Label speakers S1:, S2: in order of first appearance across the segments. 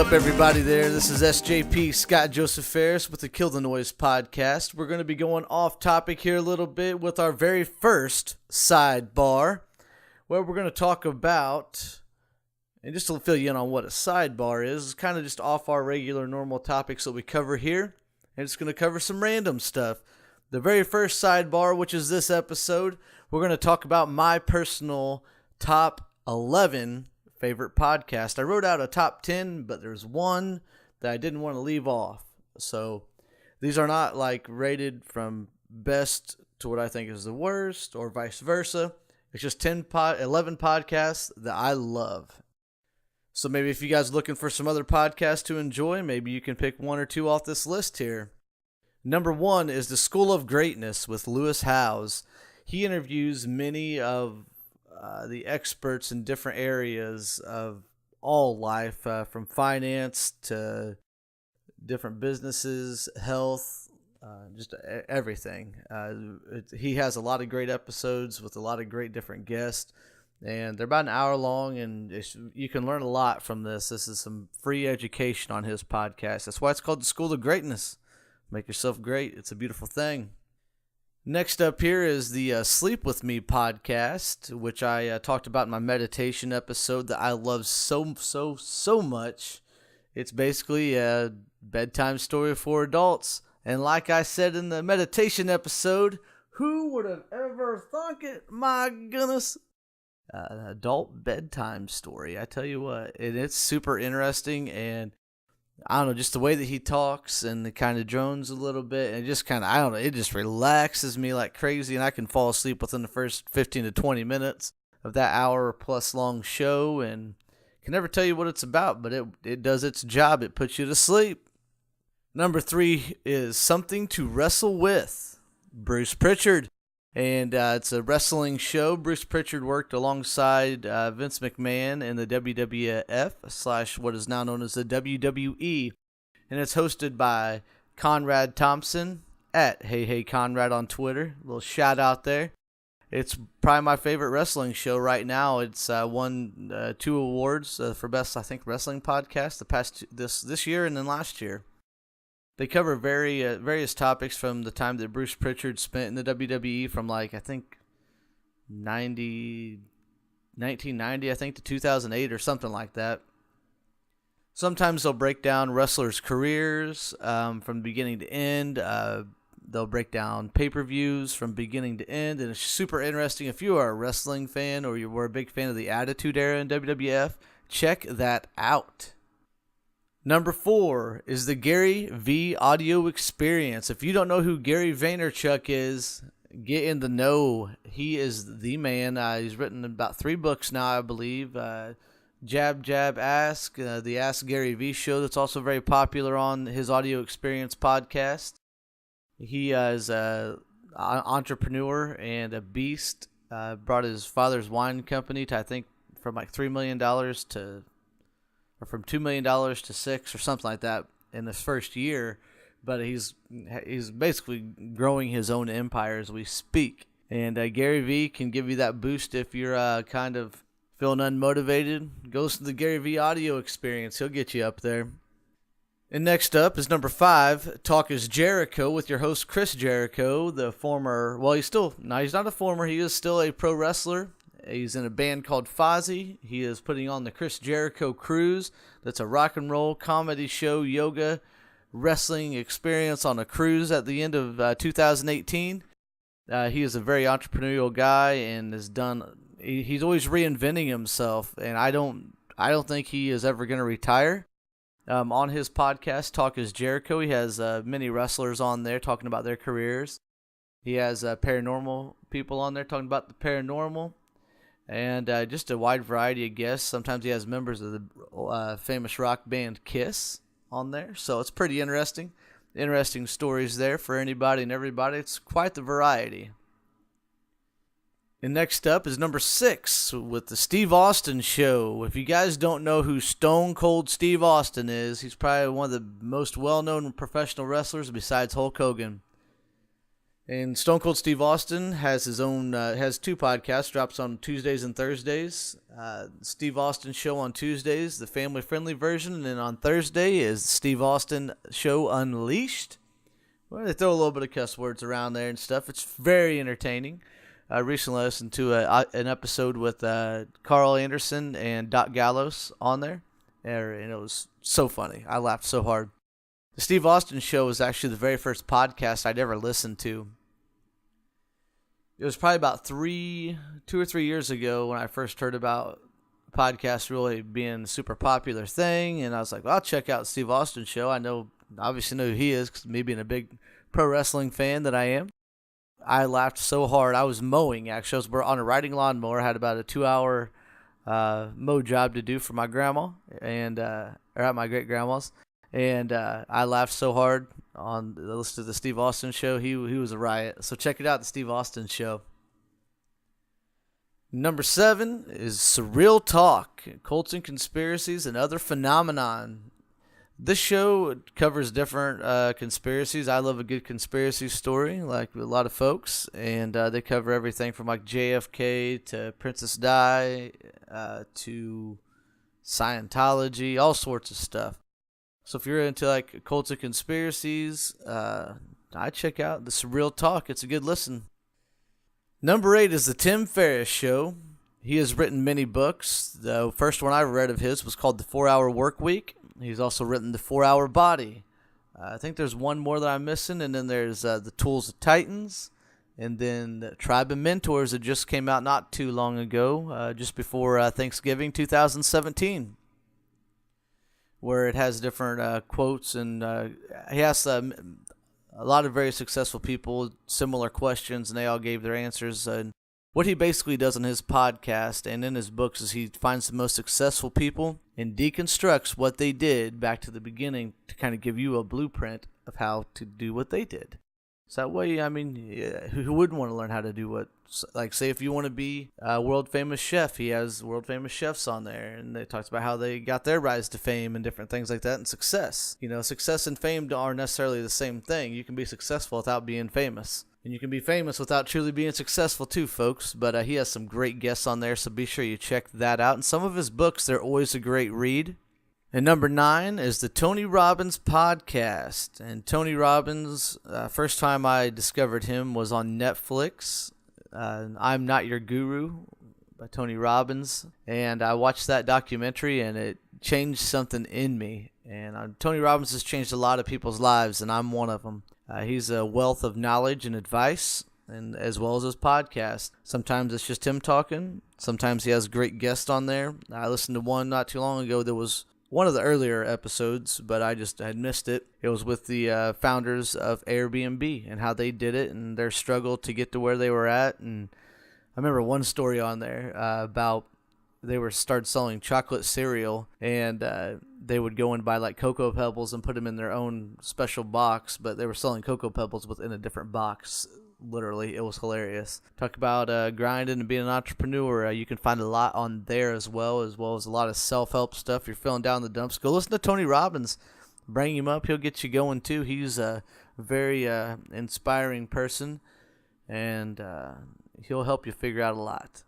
S1: up, everybody there? This is SJP, Scott Joseph Phares with the Kill the Noise podcast. We're going to be going off topic here a little bit with our very first sidebar, where we're going to talk about, and just to fill you in on what a sidebar is, it's kind of just off our regular normal topics that we cover here, and it's going to cover some random stuff. The very first sidebar, which is this episode, we're going to talk about my personal top 11 favorite podcast. I wrote out a top 10, but there's one that I didn't want to leave off. So these are not like rated from best to what I think is the worst or vice versa. It's just 11 podcasts that I love. So maybe if you guys are looking for some other podcasts to enjoy, maybe you can pick one or two off this list here. Number 1 is The School of Greatness with Lewis Howes. He interviews many of the experts in different areas of all life, from finance to different businesses, health, just everything. He has a lot of great episodes with a lot of great different guests, and they're about an hour long, and you can learn a lot from this. This is some free education on his podcast. That's why it's called The School of Greatness. Make yourself great. It's a beautiful thing. Next up here is the Sleep With Me podcast, which I talked about in my meditation episode that I love so much. It's basically a bedtime story for adults. And like I said in the meditation episode, who would have ever thunk it? My goodness. An adult bedtime story. I tell you what, it's super interesting, and I don't know, just the way that he talks and it kind of drones a little bit, and it just kind of, I don't know, it just relaxes me like crazy, and I can fall asleep within the first 15 to 20 minutes of that hour plus long show, and can never tell you what it's about, but it does its job. It puts you to sleep. Number 3 is Something to Wrestle With, Bruce Pritchard. And it's a wrestling show. Bruce Pritchard worked alongside Vince McMahon in the WWF / what is now known as the WWE. And it's hosted by Conrad Thompson at Hey Conrad on Twitter. A little shout out there. It's probably my favorite wrestling show right now. It's won 2 awards for best, I think, wrestling podcast the past this year and then last year. They cover various topics from the time that Bruce Pritchard spent in the WWE, from like I think 1990 I think to 2008 or something like that. Sometimes they'll break down wrestlers' careers from beginning to end. They'll break down pay-per-views from beginning to end, and it's super interesting. If you are a wrestling fan or you were a big fan of the Attitude Era in WWF, check that out. Number 4 is the Gary V Audio Experience. If you don't know who Gary Vaynerchuk is, get in the know. He is the man. He's written about 3 books now, I believe. Jab, Ask, the Ask Gary V show that's also very popular on his Audio Experience podcast. He is an entrepreneur and a beast. Brought his father's wine company to, I think, from like $3 million to... or from $2 million to $6 million or something like that in his first year, but he's basically growing his own empire as we speak. And Gary V can give you that boost if you're kind of feeling unmotivated. Go listen to the Gary V Audio Experience. He'll get you up there. And next up is number 5, Talk is Jericho, with your host Chris Jericho, the former, well, he's not a former, he is still a pro wrestler. He's in a band called Fozzy. He is putting on the Chris Jericho Cruise. That's a rock and roll comedy show, yoga, wrestling experience on a cruise at the end of 2018. He is a very entrepreneurial guy and he's always reinventing himself, and I don't think he is ever going to retire. On his podcast, Talk is Jericho, he has many wrestlers on there talking about their careers. He has paranormal people on there talking about the paranormal. And just a wide variety of guests. Sometimes he has members of the famous rock band Kiss on there. So it's pretty interesting. Interesting stories there for anybody and everybody. It's quite the variety. And next up is number 6 with the Steve Austin Show. If you guys don't know who Stone Cold Steve Austin is, he's probably one of the most well-known professional wrestlers besides Hulk Hogan. And Stone Cold Steve Austin has his own, has two podcasts, drops on Tuesdays and Thursdays. Steve Austin Show on Tuesdays, the family-friendly version, and then on Thursday is Steve Austin Show Unleashed. Well, they throw a little bit of cuss words around there and stuff. It's very entertaining. I recently listened to an episode with Carl Anderson and Doc Gallows on there, and it was so funny. I laughed so hard. The Steve Austin Show was actually the very first podcast I'd ever listened to. It was probably about 2 or 3 years ago when I first heard about podcasts really being a super popular thing, and I was like, well, I'll check out Steve Austin Show. Obviously know who he is, because me being a big pro wrestling fan that I am. I laughed so hard. I was mowing, actually. I was on a riding lawnmower. I had about a 2-hour mow job to do for my grandma, and or at my great-grandma's. And I laughed so hard on the list of the Steve Austin Show. He was a riot. So check it out, the Steve Austin Show. Number 7 is Surreal Talk, Cults and Conspiracies and Other Phenomenon. This show covers different conspiracies. I love a good conspiracy story, like a lot of folks. And they cover everything from like JFK to Princess Di to Scientology, all sorts of stuff. So if you're into like cults and conspiracies, I check out the Surreal Talk. It's a good listen. Number 8 is the Tim Ferriss Show. He has written many books. The first one I read of his was called The 4-Hour Work Week. He's also written The 4-Hour Body. I think there's one more that I'm missing, and then there's The Tools of Titans, and then Tribe of Mentors that just came out not too long ago, just before Thanksgiving 2017, where it has different quotes, and he asks a lot of very successful people similar questions, and they all gave their answers. And what he basically does on his podcast and in his books is he finds the most successful people and deconstructs what they did back to the beginning to kind of give you a blueprint of how to do what they did. So that way, I mean, who wouldn't want to learn how to do what, like, say if you want to be a world famous chef, he has world famous chefs on there, and they talks about how they got their rise to fame and different things like that, and success. You know, success and fame aren't necessarily the same thing. You can be successful without being famous. And you can be famous without truly being successful too, folks. But he has some great guests on there, so be sure you check that out. And some of his books, they're always a great read. And number 9 is the Tony Robbins podcast. And Tony Robbins, first time I discovered him was on Netflix. I'm Not Your Guru by Tony Robbins. And I watched that documentary, and it changed something in me. And Tony Robbins has changed a lot of people's lives, and I'm one of them. He's a wealth of knowledge and advice, and as well as his podcast. Sometimes it's just him talking. Sometimes he has great guests on there. I listened to one not too long ago that was one of the earlier episodes, but I just had missed it. It was with the founders of Airbnb and how they did it and their struggle to get to where they were at. And I remember one story on there about they started selling chocolate cereal, and they would go and buy like Cocoa Pebbles and put them in their own special box, but they were selling Cocoa Pebbles within a different box. Literally, it was hilarious. Talk about grinding and being an entrepreneur. You can find a lot on there as well as a lot of self-help stuff. You're feeling down in the dumps, go listen to Tony Robbins. Bring him up. He'll get you going too. He's a very inspiring person, and he'll help you figure out a lot.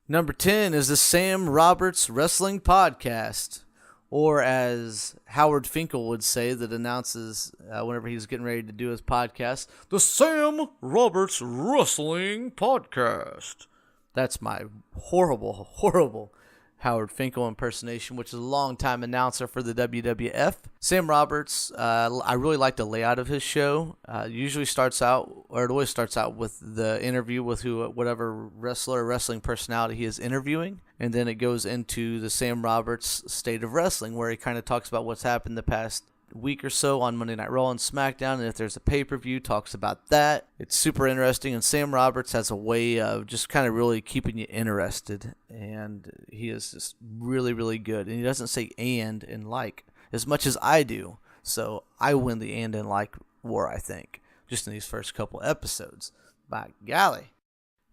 S1: Number 10 is the Sam Roberts Wrestling Podcast, or as Howard Finkel would say, that announces whenever he's getting ready to do his podcast, the Sam Roberts Wrestling Podcast. That's my horrible, horrible Howard Finkel impersonation, which is a longtime announcer for the WWF. Sam Roberts, I really like the layout of his show. Usually starts out, or it always starts out with the interview with whatever wrestler or wrestling personality he is interviewing. And then it goes into the Sam Roberts State of Wrestling, where he kind of talks about what's happened the past week or so on Monday Night Raw and SmackDown, and if there's a pay-per-view, talks about that. It's super interesting, and Sam Roberts has a way of just kind of really keeping you interested, and he is just really, really good. And he doesn't say and like as much as I do, so I win the and like war, I think, just in these first couple episodes. By golly.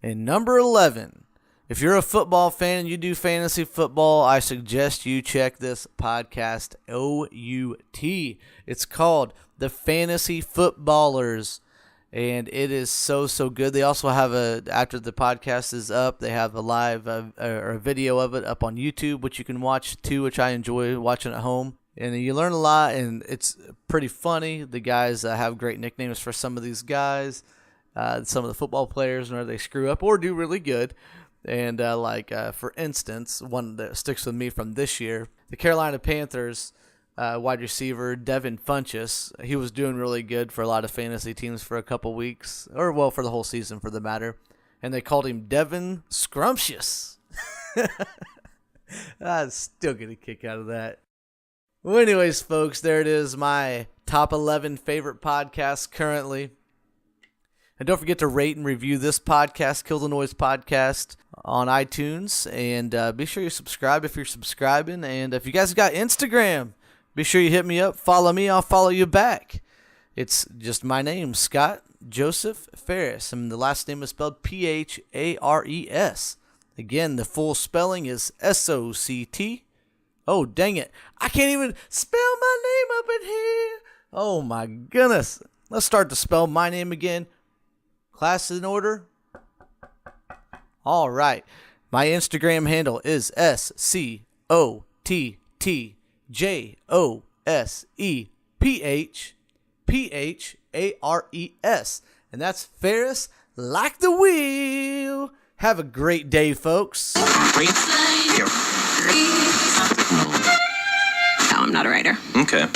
S1: And number 11, if you're a football fan and you do fantasy football, I suggest you check this podcast, OUT. It's called The Fantasy Footballers. and it is so good. They also have after the podcast is up, they have a live or a video of it up on YouTube, which you can watch too, which I enjoy watching at home. And you learn a lot, and it's pretty funny. The guys have great nicknames for some of these guys, some of the football players, whenever they screw up or do really good. And for instance, one that sticks with me from this year, the Carolina Panthers wide receiver Devin Funchess. He was doing really good for a lot of fantasy teams for a couple weeks, or well, for the whole season for the matter. And they called him Devin Scrumptious. I still get a kick out of that. Well, anyways, folks, there it is, my top 11 favorite podcasts currently. And don't forget to rate and review this podcast, Kill the Noise Podcast, on iTunes. And be sure you subscribe if you're subscribing. And if you guys got Instagram, be sure you hit me up. Follow me. I'll follow you back. It's just my name, Scott Joseph Phares. And the last name is spelled Phares. Again, the full spelling is SOCT. Oh, dang it. I can't even spell my name up in here. Oh, my goodness. Let's start to spell my name again. Class in order. All right. My Instagram handle is SCOTTJOSEPHPHARES. And that's Ferris like the wheel. Have a great day, folks.
S2: No, I'm not a writer.
S3: Okay.